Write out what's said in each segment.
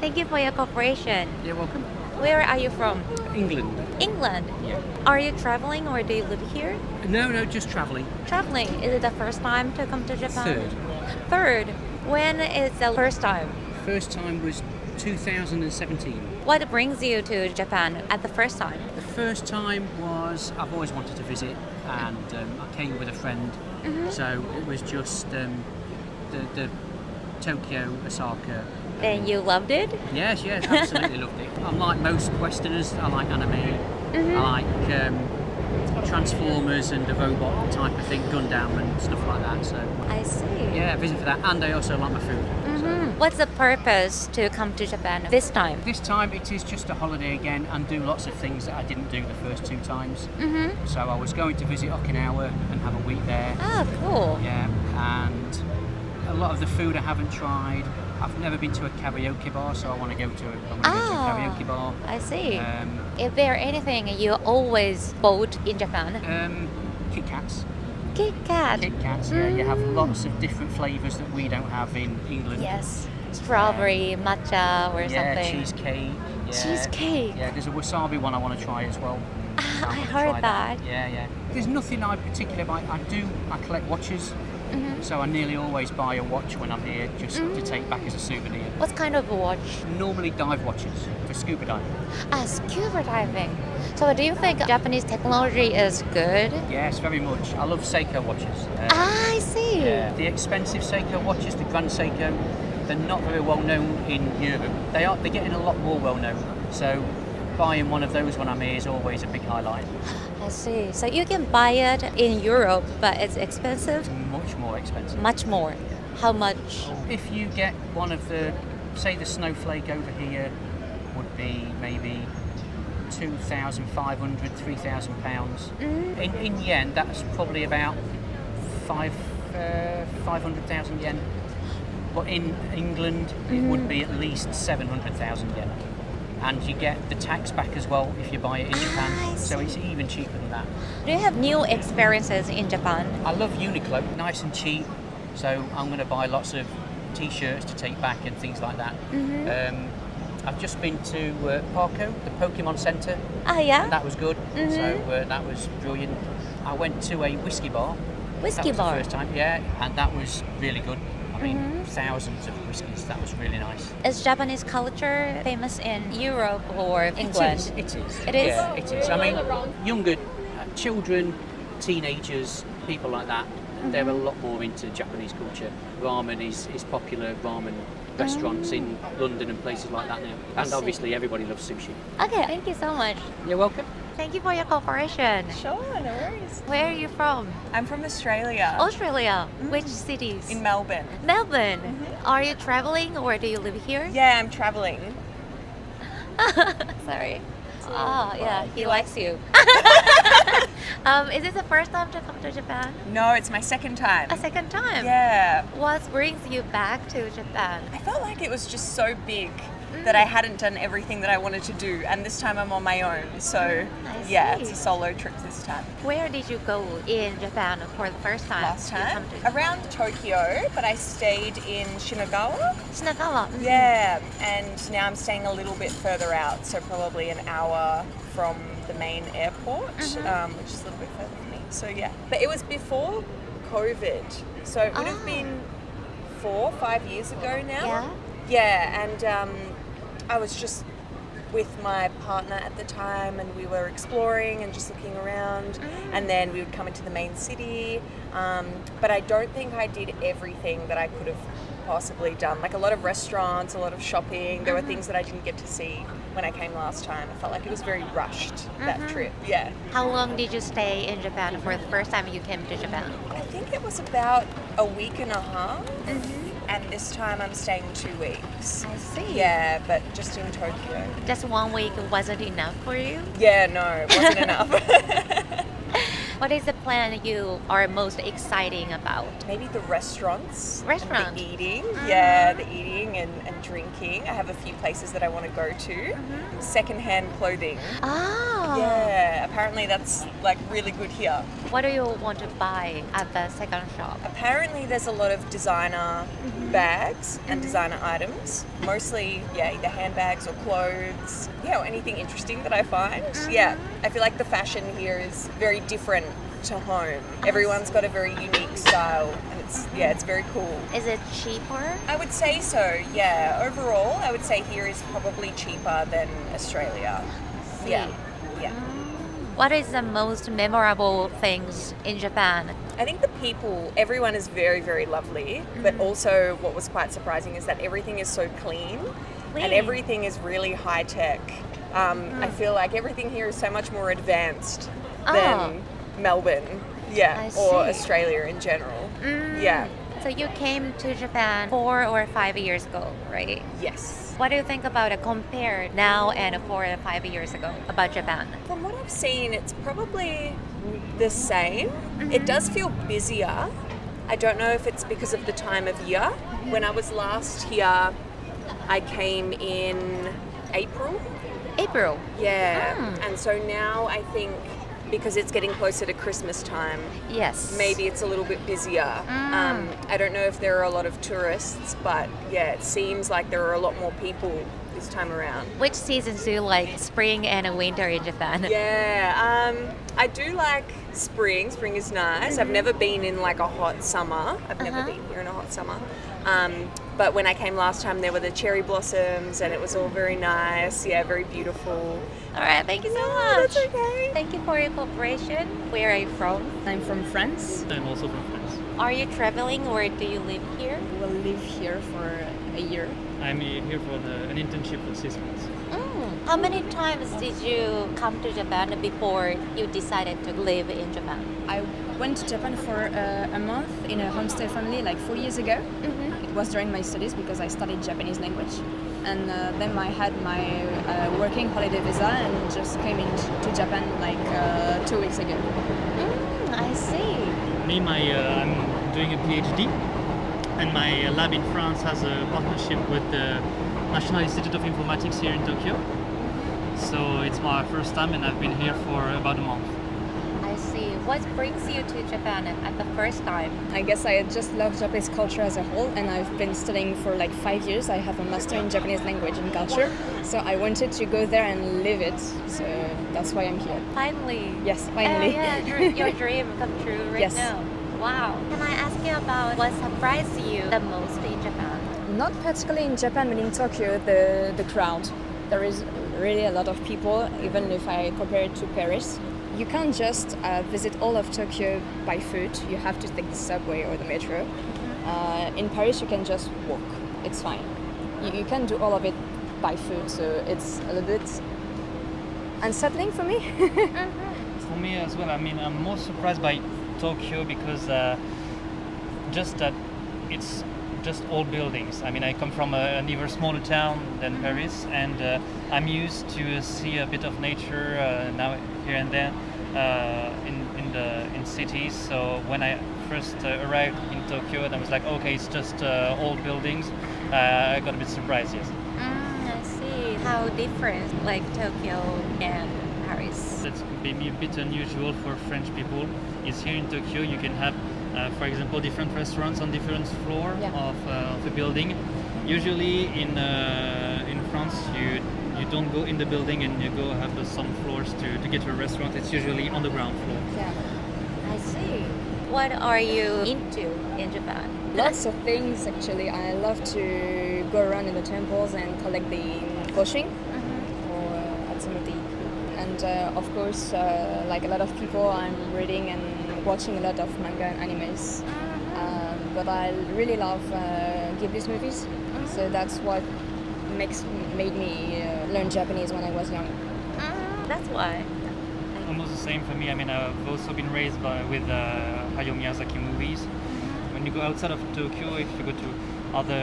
Thank you for your cooperation. You're welcome. Where are you from? England. England. Yeah. Are you traveling or do you live here? No, just travelling. Traveling. Is it the first time to come to Japan? Third. Third. When is the first time? First time was 2017. What brings you to Japan at the first time? The first time was I've always wanted to visit, and I came with a friend. So it was just the Tokyo, Osaka. Then you loved it? Yes, absolutely loved it. I'm like most Westerners. I like anime. I like Transformers and the robot type of thing, Gundam and stuff like that. So I see. yeah, visit for that, and I also like my food. What's the purpose to come to Japan this time? This time it is just a holiday again and do lots of things that I didn't do the first two times. So I was going to visit Okinawa and have a week there. Oh, cool. Yeah, and a lot of the food I haven't tried. I've never been to a karaoke bar, so I want to go to a karaoke bar. I see. Is there anything you always bought in Japan? Kit Kats. Kit Kat. Kit Kats, yeah. You have lots of different flavours that we don't have in England. Yes. Strawberry, matcha or Yeah, something. cheesecake. Yeah. Cheesecake. Yeah, there's a wasabi one I want to try as well. I heard that. Yeah. There's nothing I particularly buy. I collect watches. So I nearly always buy a watch when I'm here just to take back as a souvenir. What kind of watch? Normally dive watches for scuba diving. Scuba diving. So do you think Japanese technology is good? Yes, very much. I love Seiko watches. I see. Yeah, the expensive Seiko watches, the Grand Seiko, they're not very well known in Europe. They're getting a lot more well known. So buying one of those when I'm here is always a big highlight. I see. So you can buy it in Europe, but it's expensive? Much more expensive. Much more. How much? If you get one of the, say the Snowflake over here would be maybe 2,500, 3,000 pounds. In yen, that's probably about 500,000 yen. But in England, it would be at least 700,000 yen. And you get the tax back as well if you buy it in Japan, so it's even cheaper than that. Do you have new experiences in Japan? I love Uniqlo, nice and cheap, so I'm going to buy lots of t-shirts to take back and things like that. I've just been to Parco, the Pokemon Centre. Yeah? And that was good, so that was brilliant. I went to a whiskey bar. Whiskey that was bar? the first time, yeah, and that was really good. I mean, thousands of whiskies. That was really nice. Is Japanese culture famous in Europe or England? It is. It is? Yeah, it is. I mean, younger children, teenagers, people like that, they're a lot more into Japanese culture. Ramen is popular, ramen restaurants in London and places like that now. And obviously everybody loves sushi. Okay, thank you so much. You're welcome. Thank you for your cooperation. Sure, no worries. Where are you from? I'm from Australia. Australia. Which cities? In Melbourne. Melbourne. Are you traveling or do you live here? Yeah, I'm traveling. Sorry. Yeah, he likes you. Is this the first time to come to Japan? No, it's my second time. A second time? Yeah. What brings you back to Japan? I felt like it was just so big that I hadn't done everything that I wanted to do, and this time I'm on my own. So yeah, see. it's a solo trip this time. Where did you go in Japan for the first time? Last you time come to Japan? around Tokyo, but I stayed in Shinagawa. Shinagawa. Yeah, and now I'm staying a little bit further out, so probably an hour from the main airport, which is a little bit further for me. So yeah, but it was before COVID, so it would have been 4 or 5 years ago now. Yeah? Yeah, and I was just with my partner at the time, and we were exploring and just looking around, and then we would come into the main city, but I don't think I did everything that I could have possibly done. Like a lot of restaurants, a lot of shopping, there were things that I didn't get to see when I came last time. I felt like it was very rushed, that trip. Yeah. How long did you stay in Japan for the first time you came to Japan? I think it was about a week and a half, and this time I'm staying 2 weeks. I see. Yeah, but just in Tokyo. Just 1 week wasn't enough for you? Yeah, no, it wasn't enough. What is the plan you are most exciting about? Maybe the restaurants. Restaurant? And the eating. Yeah, the eating and drinking. I have a few places that I want to go to. Secondhand clothing. Oh. Yeah, apparently that's like really good here. What do you want to buy at the second shop? Apparently there's a lot of designer bags and designer items. Mostly, yeah, either handbags or clothes. Yeah, or anything interesting that I find. Yeah, I feel like the fashion here is very different to home. Everyone's got a very unique style, and it's very cool. Is it cheaper? I would say so, yeah. Overall, I would say here is probably cheaper than Australia. Yeah, yeah. What is the most memorable things in Japan? I think the people, everyone is very, very lovely, but also what was quite surprising is that everything is so clean. And everything is really high tech. I feel like everything here is so much more advanced than Melbourne, I or see. Australia in general. Yeah. So you came to Japan 4 or 5 years ago, right? Yes. What do you think about it compared now and 4 or 5 years ago about Japan? From what I've seen, it's probably the same. It does feel busier. I don't know if it's because of the time of year. When I was last here, I came in April. April. Yeah. And so now I think because it's getting closer to Christmas time, Yes. maybe it's a little bit busier. I don't know if there are a lot of tourists, but yeah, it seems like there are a lot more people this time around. Which seasons do you like, spring and winter in Japan? Yeah, I do like spring. Spring is nice. I've never been in like a hot summer. I've never been here in a hot summer. But when I came last time, there were the cherry blossoms, and it was all very nice. Yeah, very beautiful. All right, thank you so much. That's okay. Thank you for your cooperation. Where are you from? I'm from France. I'm also from France. Are you traveling or do you live here? We'll live here for a year. I'm here for an internship for 6 months. How many times did you come to Japan before you decided to live in Japan? I went to Japan for a month in a homestay family like 4 years ago. It was during my studies because I studied Japanese language. And then I had my working holiday visa and just came into Japan like 2 weeks ago. I see. Me, I'm doing a PhD, and my lab in France has a partnership with the National Institute of Informatics here in Tokyo. So it's my first time, and I've been here for about a month. I see. What brings you to Japan at the first time? I guess I just love Japanese culture as a whole, and I've been studying for like 5 years. I have a master in Japanese language and culture, so I wanted to go there and live it. So that's why I'm here. Finally. Yes, finally. Your dream come true right Yes. now. Wow. Can I ask you about what surprised you the most in Japan? Not particularly in Japan, but in Tokyo, the crowd. There is really a lot of people, even if I compare it to Paris. You can't just visit all of Tokyo by foot. You have to take the subway or the metro. In Paris, you can just walk. It's fine. You can do all of it by foot, so it's a little bit unsettling for me. For me as well, I mean, I'm more surprised by Tokyo because just that it's just old buildings. I mean, I come from an even smaller town than Paris, and I'm used to see a bit of nature now here and there in cities. So when I first arrived in Tokyo, and I was like, okay, it's just old buildings. I got a bit surprised. Yes. I see. How different, like Tokyo and Paris. That's maybe a bit unusual for French people. Is here in Tokyo you can have, for example, different restaurants on different floor of a building. Usually in France you don't go in the building and you go have some floors to get to a restaurant. It's usually on the ground floor. Yeah. I see. What are you into in Japan? Lots of things actually. I love to go around in the temples and collect the clothing or Atsumoti. And of course, like a lot of people, I'm reading and watching a lot of manga and animes. But I really love Ghibli's movies, so that's what made me learn Japanese when I was young. That's why. Almost the same for me. I mean, I've also been raised with Hayao Miyazaki movies. When you go outside of Tokyo, if you go to other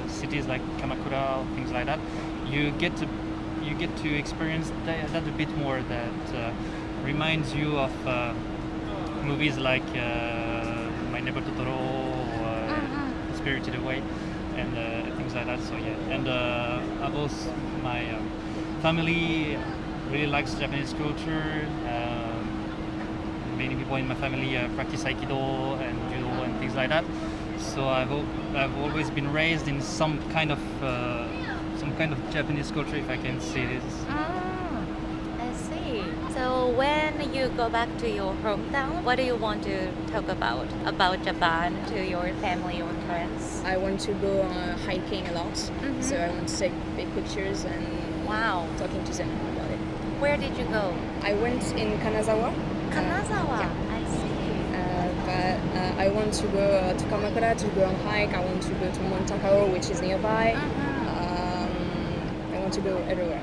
cities like Kamakura or things like that, you get to experience that a bit more. That reminds you of movies like My Neighbor Totoro or Spirited Away and things like that. So yeah, and I've also my family really likes Japanese culture. Many people in my family practice Aikido and Judo and things like that. So I've always been raised in some kind of Japanese culture, if I can say this. I see. So when you go back to your hometown, what do you want to talk about Japan to your family or friends? I want to go hiking a lot, so I want to take big pictures and Wow. talking to them about it. Where did you go? I went in Kanazawa. Kanazawa. Yeah. I see. But I want to go to Kamakura to go on hike. I want to go to Mount Takao, which is nearby. I want to go everywhere.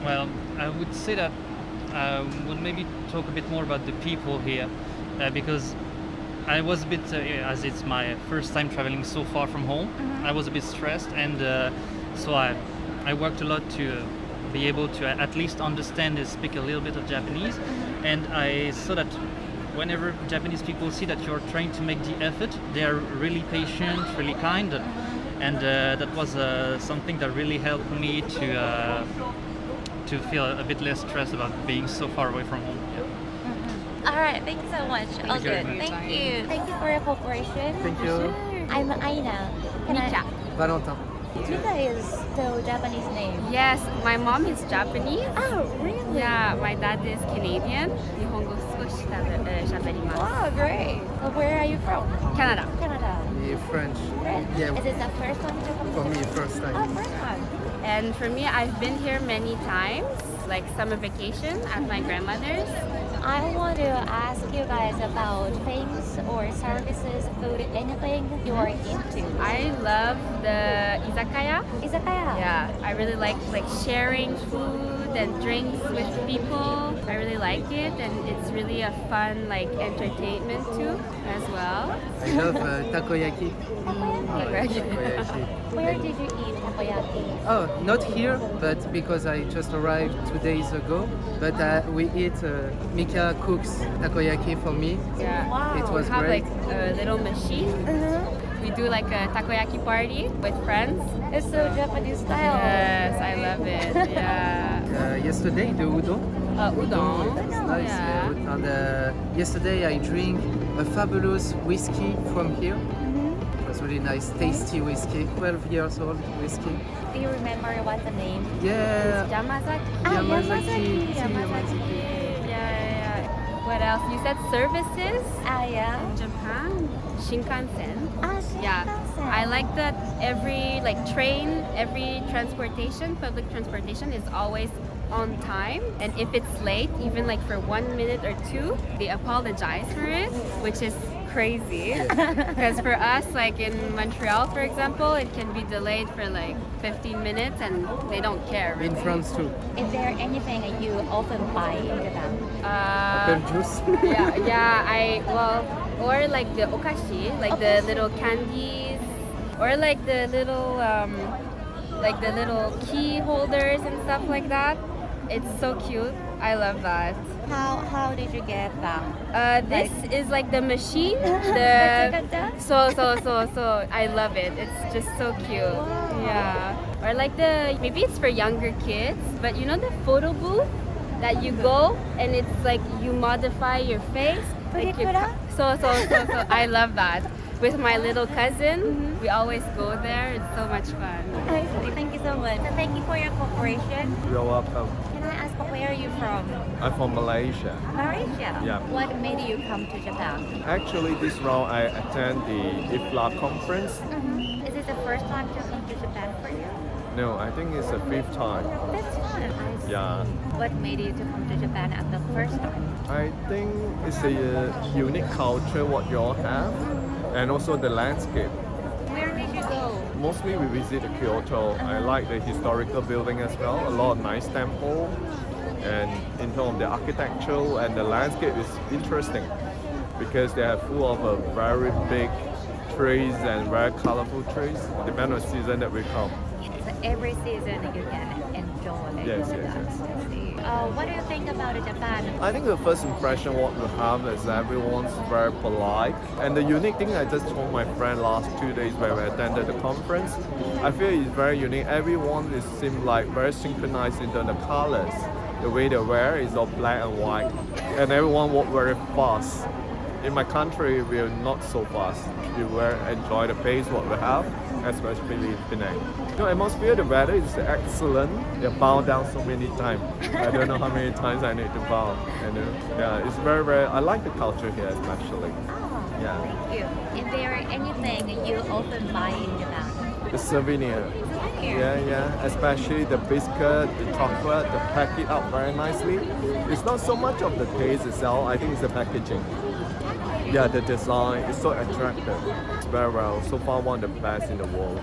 Well, I would say that I would maybe talk a bit more about the people here, because I was a bit, as it's my first time traveling so far from home, I was a bit stressed, and so I worked a lot to be able to at least understand and speak a little bit of Japanese, and I saw that whenever Japanese people see that you're trying to make the effort, they are really patient, really kind, and that was something that really helped me to feel a bit less stressed about being so far away from home. Yeah. All right. Thank you so much. All you very good. much. Thank you. Thank you for your cooperation. Thank you. I'm Aina. Can I? Valentin. Mika is still Japanese name. Yes, my mom is Japanese. Oh, really? Yeah, my dad is Canadian. 日本語少し喋ります。 Wow, great. Well, where are you from? Canada. Canada. French. French. Yeah. Is this the first time to come For to me, first Oh, time. first time. And for me, I've been here many times, like summer vacation at my grandmother's. I want to ask you guys about things or services, food, anything you are into. I love the izakaya. Izakaya. Yeah, I really like sharing food and drinks with people. I really like it, and it's really a fun entertainment too as well. I love takoyaki. Takoyaki. Where did you eat takoyaki? Oh, not here, but because I just arrived 2 days ago. But we eat, Mika cooks takoyaki for me. Yeah. Wow. It was We have great. a little machine. We do a takoyaki party with friends. It's so Japanese style. Yes, I love it. Yeah. Yesterday, the udon. Udon. It's nice. Yeah. And yesterday I drink a fabulous whiskey from here. It was really nice, tasty whiskey. 12 years old whiskey. Do you remember what's the name? Yeah. Yamazaki. Yamazaki. Yamazaki. Yeah. What else? You said services Yeah. in Japan. Shinkansen. Yeah, Shinkansen. I like that every train, every transportation, public transportation is always on time, and if it's late, even for 1 minute or two, they apologize for it, which is crazy. Because for us, in Montreal, for example, it can be delayed for 15 minutes, and they don't care. In Really. France too. Is there anything you often buy in Japan? Apple juice. Or the okashi, the little candies, or the little key holders and stuff like that. It's so cute. I love that. How did you get that? This is the machine. So I love it. It's just so cute. Yeah. Or maybe it's for younger kids, but you know the photo booth that you go and it's you modify your face. So I love that. With my little cousin, we always go there. It's so much fun. I see. Thank you so much. And thank you for your cooperation. You're welcome. Can I ask where are you from? I'm from Malaysia. Malaysia. Yeah. What made you come to Japan? Actually, this round I attend the IFLA conference. Is it the first time to come to Japan for you? No, I think it's the 5th time. This time. I see. Yeah. What made you to come to Japan at the first time? I think it's a unique culture what you all have, and also the landscape. Where did you go? Mostly we visit Kyoto. I like the historical building as well. A lot of nice temple, and in terms of the architecture and the landscape is interesting because they are full of very big trees and very colorful trees. Depending on the season that we come. So every season you can enjoy. Yes. I see. What do you think about Japan? I think the first impression what we have is everyone's very polite. And the unique thing I just told my friend last 2 days when we attended the conference, I feel it's very unique. Everyone is seem very synchronized in the colors. The way they wear is all black and white. And everyone walk very fast. in my country, we're not so fast. We will enjoy the pace what we have, especially in Penang. The atmosphere, the weather is excellent. They bow down so many times. I don't know how many times I need to bow. And yeah, it's very, very. I like the culture here, especially. Yeah. Thank you. Is there anything you often buy in Japan? The souvenir. Yeah. Especially the biscuit, the chocolate, they pack it up very nicely. It's not so much of the taste itself. I think it's the packaging. Yeah, the design is so attractive. It's very well. So far, one of the best in the world.